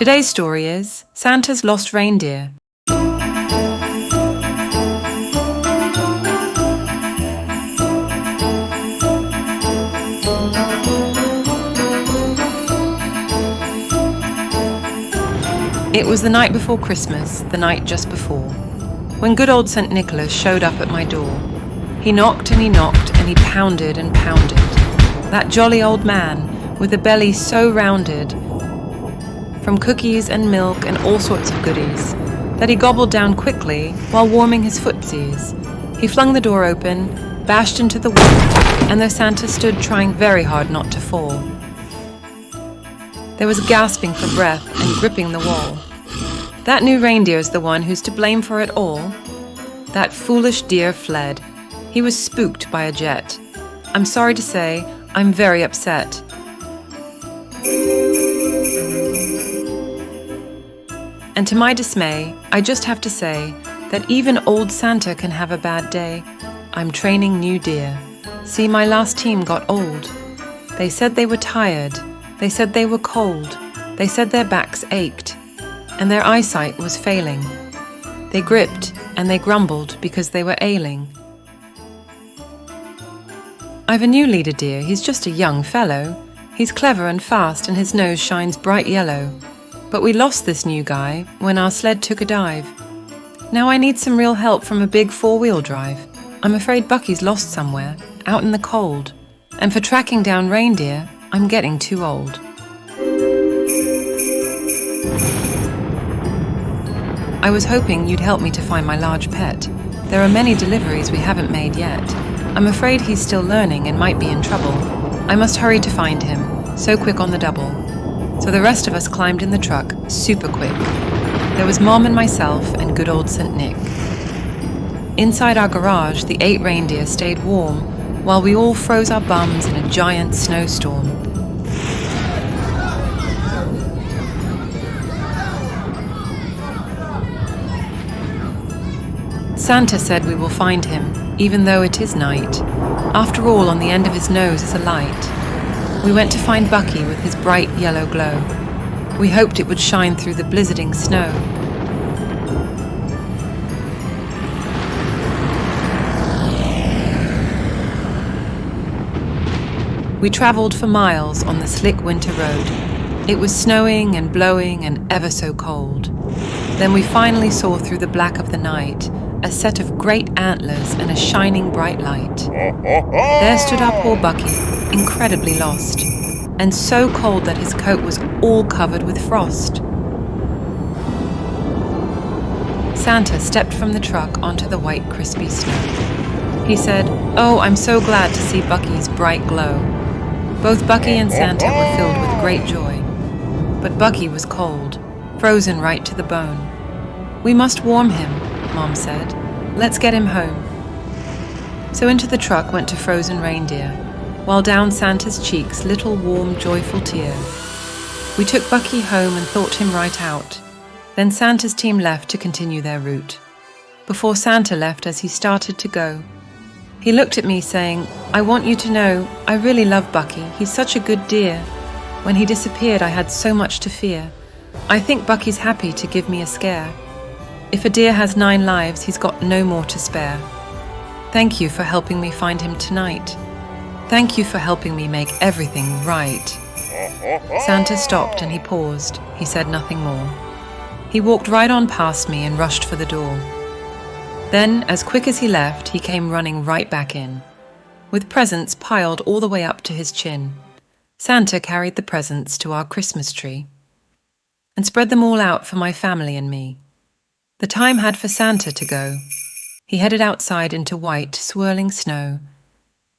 Today's story is Santa's Lost Reindeer. It was the night before Christmas, the night just before, when good old St. Nicholas showed up at my door. He knocked and he knocked and he pounded and pounded. That jolly old man with a belly so rounded from cookies and milk and all sorts of goodies that he gobbled down quickly while warming his footsies. He flung the door open, bashed into the wall, and though Santa stood trying very hard not to fall, there was gasping for breath and gripping the wall. That new reindeer's the one who's to blame for it all. That foolish deer fled. He was spooked by a jet. I'm sorry to say, I'm very upset. And to my dismay, I just have to say that even old Santa can have a bad day. I'm training new deer. See, my last team got old. They said they were tired. They said they were cold. They said their backs ached, and their eyesight was failing. They gripped and they grumbled because they were ailing. I've a new leader deer. He's just a young fellow. He's clever and fast and his nose shines bright yellow. But we lost this new guy when our sled took a dive. Now I need some real help from a big 4-wheel drive. I'm afraid Bucky's lost somewhere, out in the cold. And for tracking down reindeer, I'm getting too old. I was hoping you'd help me to find my large pet. There are many deliveries we haven't made yet. I'm afraid he's still learning and might be in trouble. I must hurry to find him, so quick on the double. So the rest of us climbed in the truck, super quick. There was Mom and myself and good old St. Nick. Inside our garage, the 8 reindeer stayed warm while we all froze our bums in a giant snowstorm. Santa said we will find him, even though it is night. After all, on the end of his nose is a light. We went to find Bucky with his bright yellow glow. We hoped it would shine through the blizzarding snow. We traveled for miles on the slick winter road. It was snowing and blowing and ever so cold. Then we finally saw through the black of the night a set of great antlers and a shining bright light. There stood our poor Bucky, incredibly lost, and so cold that his coat was all covered with frost. Santa stepped from the truck onto the white crispy snow. He said, "Oh, I'm so glad to see Bucky's bright glow." Both Bucky and Santa were filled with great joy, but Bucky was cold, frozen right to the bone. "We must warm him," Mom said. "Let's get him home." So into the truck went a frozen reindeer, while down Santa's cheeks little warm, joyful tear. We took Bucky home and thought him right out. Then Santa's team left to continue their route. Before Santa left, as he started to go, he looked at me saying, "I want you to know, I really love Bucky. He's such a good deer. When he disappeared, I had so much to fear. I think Bucky's happy to give me a scare. If a deer has 9 lives, he's got no more to spare. Thank you for helping me find him tonight. Thank you for helping me make everything right." Santa stopped and he paused. He said nothing more. He walked right on past me and rushed for the door. Then, as quick as he left, he came running right back in, with presents piled all the way up to his chin. Santa carried the presents to our Christmas tree and spread them all out for my family and me. The time had for Santa to go. He headed outside into white, swirling snow.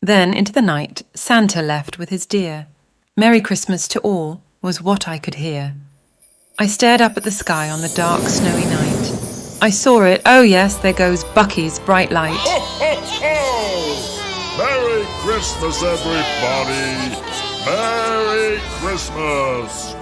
Then, into the night, Santa left with his deer. "Merry Christmas to all," was what I could hear. I stared up at the sky on the dark, snowy night. I saw it. Oh yes, there goes Bucky's bright light. Ho, ho, ho! Merry Christmas, everybody! Merry Christmas!